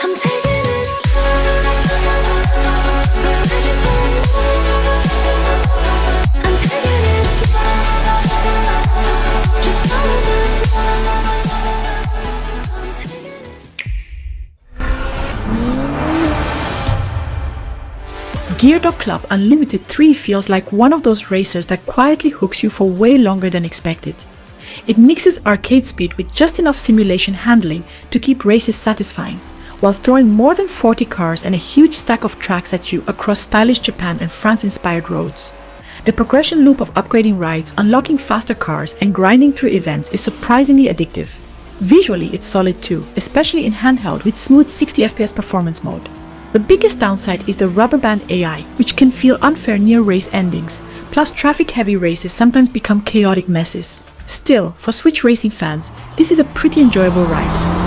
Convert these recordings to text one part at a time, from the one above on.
I'm taking it slow, but I just want more. I'm taking it slow, just follow the flow. I'm taking it slow. Gear.Club Unlimited 3 feels like one of those racers that quietly hooks you for way longer than expected. It mixes arcade speed with just enough simulation handling to keep races satisfying, while throwing more than 40 cars and a huge stack of tracks at you across stylish Japan and France-inspired roads. The progression loop of upgrading rides, unlocking faster cars, and grinding through events is surprisingly addictive. Visually, it's solid too, especially in handheld with smooth 60 FPS performance mode. The biggest downside is the rubber band AI, which can feel unfair near race endings, plus traffic-heavy races sometimes become chaotic messes. Still, for Switch racing fans, this is a pretty enjoyable ride.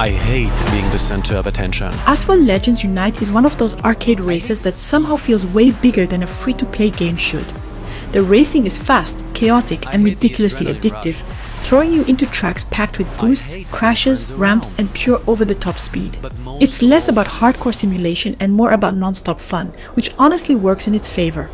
I hate being the center of attention. Asphalt Legends Unite is one of those arcade races that somehow feels way bigger than a free-to-play game should. The racing is fast, chaotic, and ridiculously addictive, throwing you into tracks packed with boosts, crashes, ramps, and pure over-the-top speed. It's less about hardcore simulation and more about non-stop fun, which honestly works in its favor.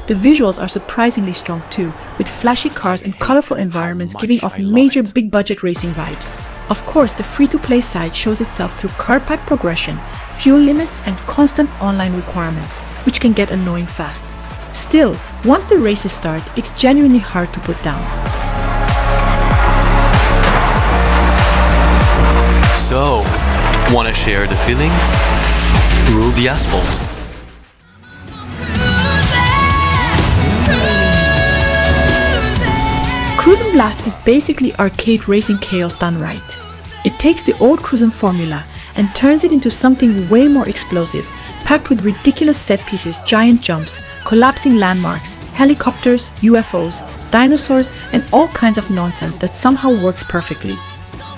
The visuals are surprisingly strong too, with flashy cars and colorful environments giving off major big-budget racing vibes. Of course, the free-to-play side shows itself through car pack progression, fuel limits, and constant online requirements, which can get annoying fast. Still, once the races start, it's genuinely hard to put down. So, wanna share the feeling? Rule the asphalt. Cruis'n Blast is basically arcade racing chaos done right. It takes the old Cruis'n formula and turns it into something way more explosive, packed with ridiculous set pieces, giant jumps, collapsing landmarks, helicopters, UFOs, dinosaurs, and all kinds of nonsense that somehow works perfectly.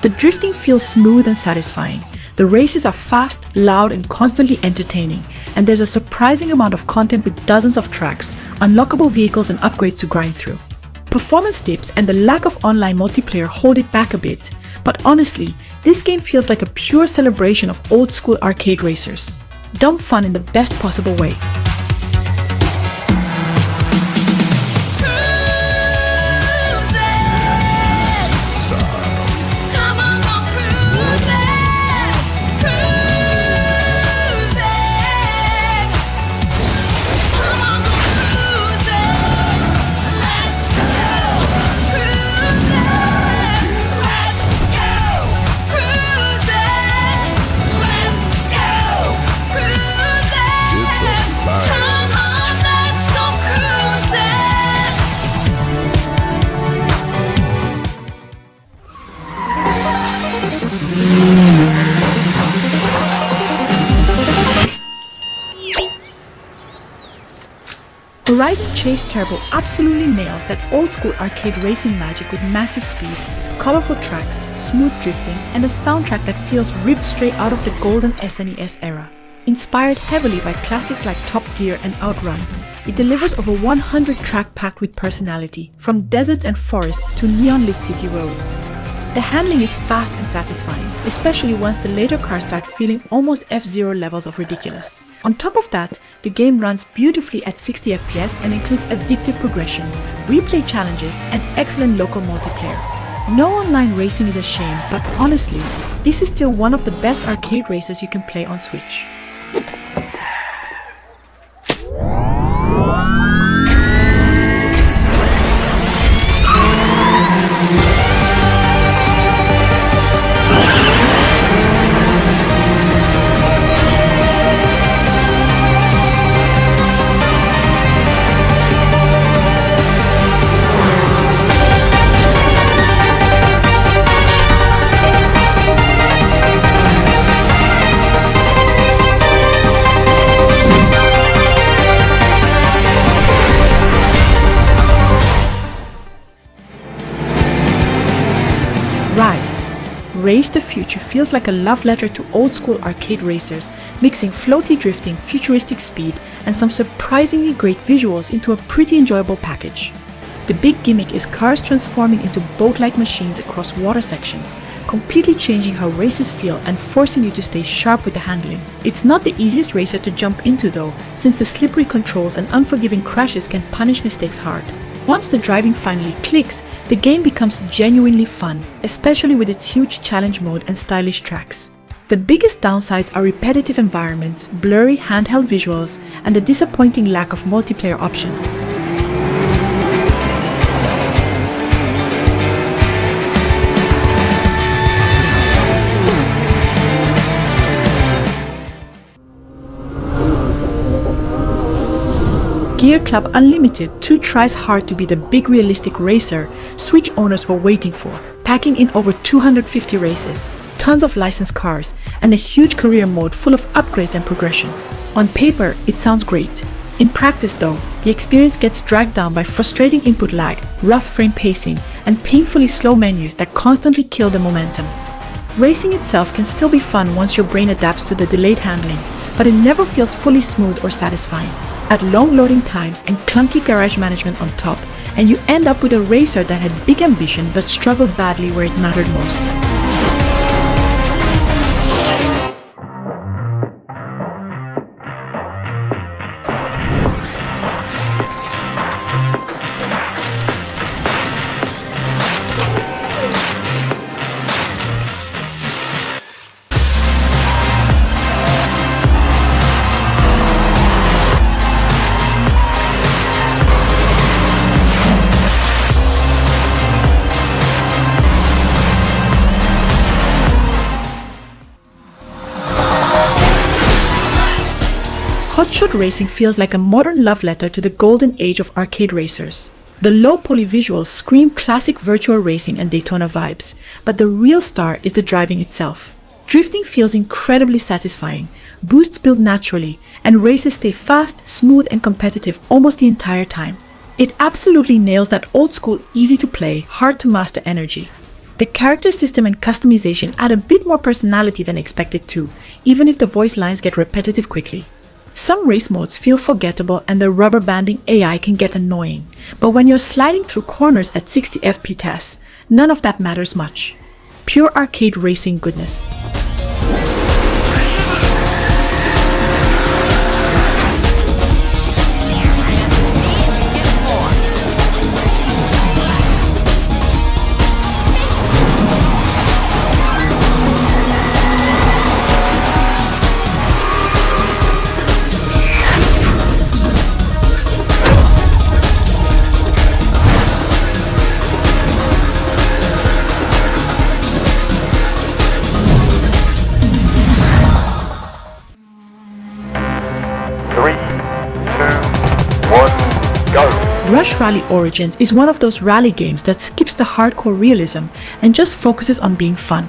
The drifting feels smooth and satisfying. The races are fast, loud, and constantly entertaining, and there's a surprising amount of content with dozens of tracks, unlockable vehicles, and upgrades to grind through. Performance dips and the lack of online multiplayer hold it back a bit, but honestly, this game feels like a pure celebration of old-school arcade racers. Dumb fun in the best possible way. Horizon Chase Turbo absolutely nails that old-school arcade racing magic with massive speed, colorful tracks, smooth drifting, and a soundtrack that feels ripped straight out of the golden SNES era. Inspired heavily by classics like Top Gear and OutRun, it delivers over 100 tracks packed with personality, from deserts and forests to neon-lit city roads. The handling is fast and satisfying, especially once the later cars start feeling almost F-Zero levels of ridiculous. On top of that, the game runs beautifully at 60 FPS and includes addictive progression, replay challenges, and excellent local multiplayer. No online racing is a shame, but honestly, this is still one of the best arcade races you can play on Switch. Race the Future feels like a love letter to old-school arcade racers, mixing floaty drifting, futuristic speed, and some surprisingly great visuals into a pretty enjoyable package. The big gimmick is cars transforming into boat-like machines across water sections, completely changing how races feel and forcing you to stay sharp with the handling. It's not the easiest racer to jump into though, since the slippery controls and unforgiving crashes can punish mistakes hard. Once the driving finally clicks, the game becomes genuinely fun, especially with its huge challenge mode and stylish tracks. The biggest downsides are repetitive environments, blurry handheld visuals, and the disappointing lack of multiplayer options. Gear.Club Unlimited too tries hard to be the big realistic racer Switch owners were waiting for, packing in over 250 races, tons of licensed cars, and a huge career mode full of upgrades and progression. On paper, it sounds great. In practice though, the experience gets dragged down by frustrating input lag, rough frame pacing, and painfully slow menus that constantly kill the momentum. Racing itself can still be fun once your brain adapts to the delayed handling, but it never feels fully smooth or satisfying. Add long loading times and clunky garage management on top, and you end up with a racer that had big ambition but struggled badly where it mattered most. Hotshot Racing feels like a modern love letter to the golden age of arcade racers. The low-poly visuals scream classic virtual racing and Daytona vibes, but the real star is the driving itself. Drifting feels incredibly satisfying, boosts build naturally, and races stay fast, smooth, and competitive almost the entire time. It absolutely nails that old-school, easy-to-play, hard-to-master energy. The character system and customization add a bit more personality than expected too, even if the voice lines get repetitive quickly. Some race modes feel forgettable and the rubber banding AI can get annoying, but when you're sliding through corners at 60 fps, none of that matters much. Pure arcade racing goodness. Rush Rally Origins is one of those rally games that skips the hardcore realism and just focuses on being fun.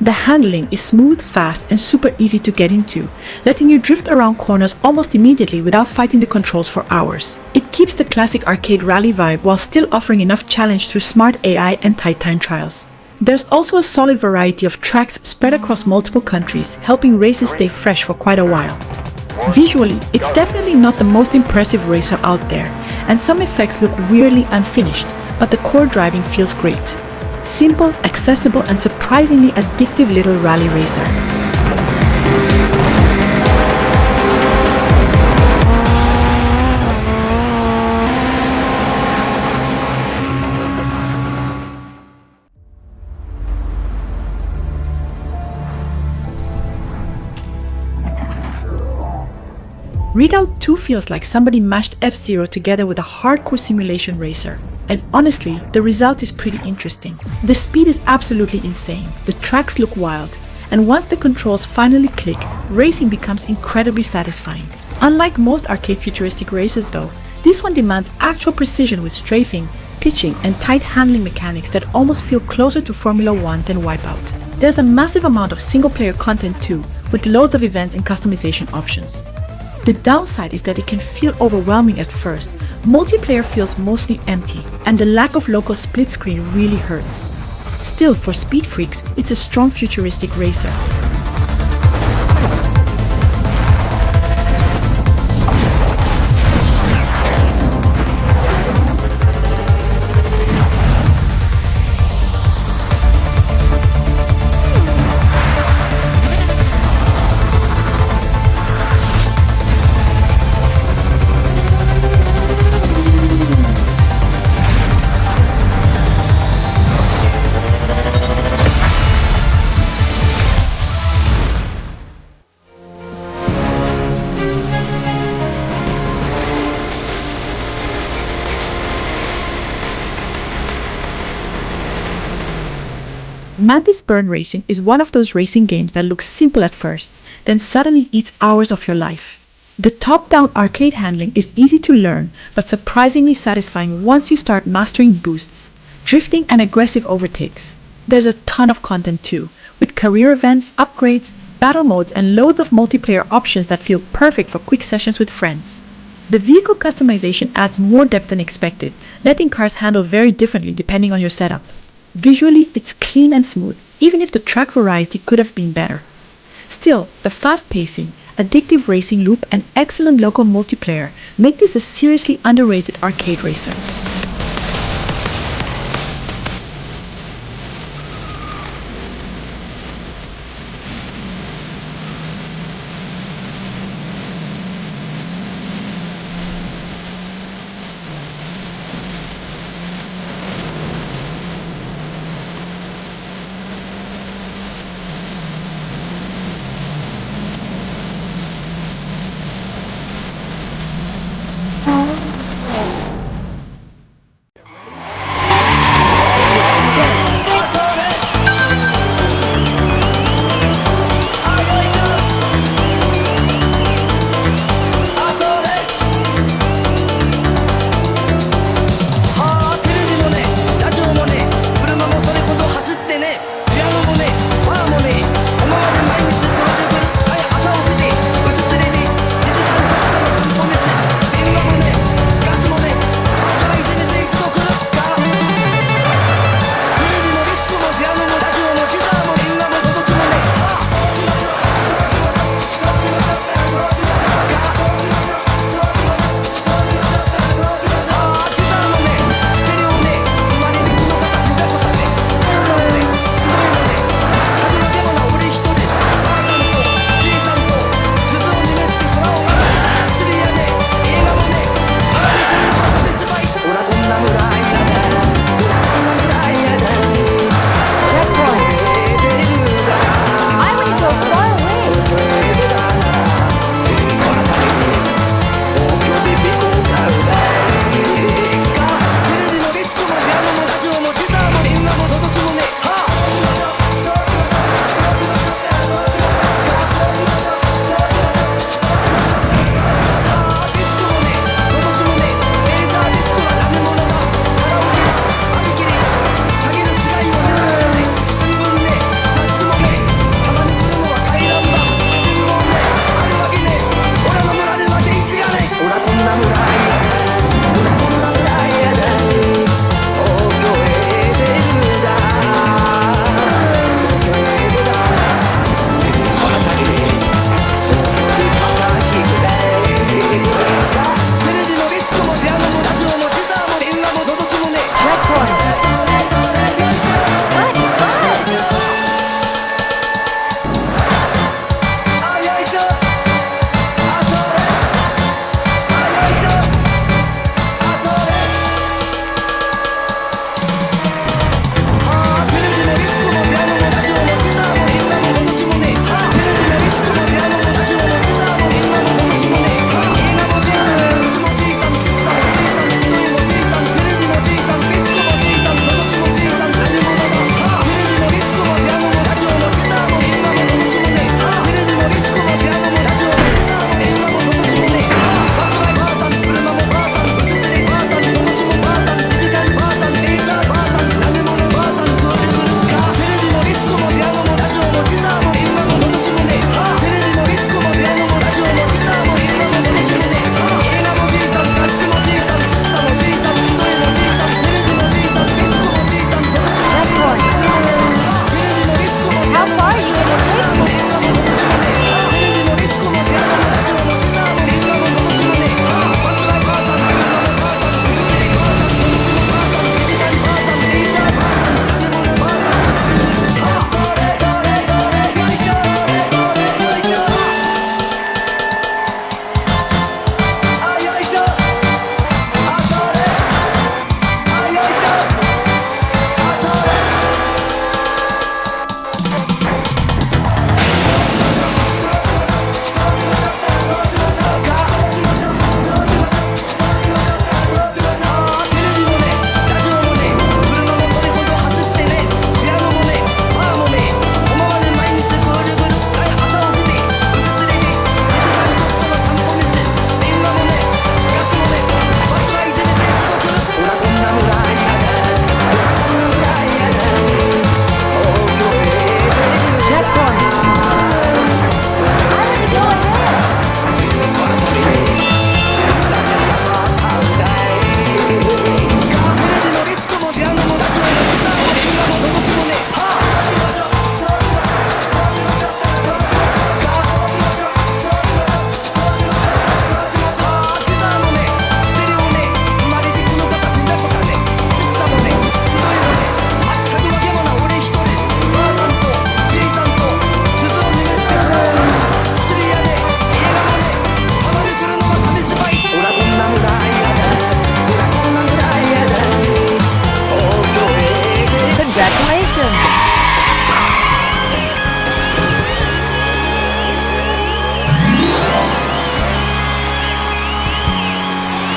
The handling is smooth, fast, and super easy to get into, letting you drift around corners almost immediately without fighting the controls for hours. It keeps the classic arcade rally vibe while still offering enough challenge through smart AI and tight time trials. There's also a solid variety of tracks spread across multiple countries, helping races stay fresh for quite a while. Visually, it's definitely not the most impressive racer out there, and some effects look weirdly unfinished, but the core driving feels great. Simple, accessible, and surprisingly addictive little rally racer. Redout 2 feels like somebody mashed F-Zero together with a hardcore simulation racer. And honestly, the result is pretty interesting. The speed is absolutely insane, the tracks look wild, and once the controls finally click, racing becomes incredibly satisfying. Unlike most arcade futuristic races though, this one demands actual precision with strafing, pitching, and tight handling mechanics that almost feel closer to Formula 1 than Wipeout. There's a massive amount of single-player content too, with loads of events and customization options. The downside is that it can feel overwhelming at first. Multiplayer feels mostly empty, and the lack of local split screen really hurts. Still, for speed freaks, it's a strong futuristic racer. Mantis Burn Racing is one of those racing games that looks simple at first, then suddenly eats hours of your life. The top-down arcade handling is easy to learn, but surprisingly satisfying once you start mastering boosts, drifting, and aggressive overtakes. There's a ton of content too, with career events, upgrades, battle modes, and loads of multiplayer options that feel perfect for quick sessions with friends. The vehicle customization adds more depth than expected, letting cars handle very differently depending on your setup. Visually, it's clean and smooth, even if the track variety could have been better. Still, the fast pacing, addictive racing loop, and excellent local multiplayer make this a seriously underrated arcade racer.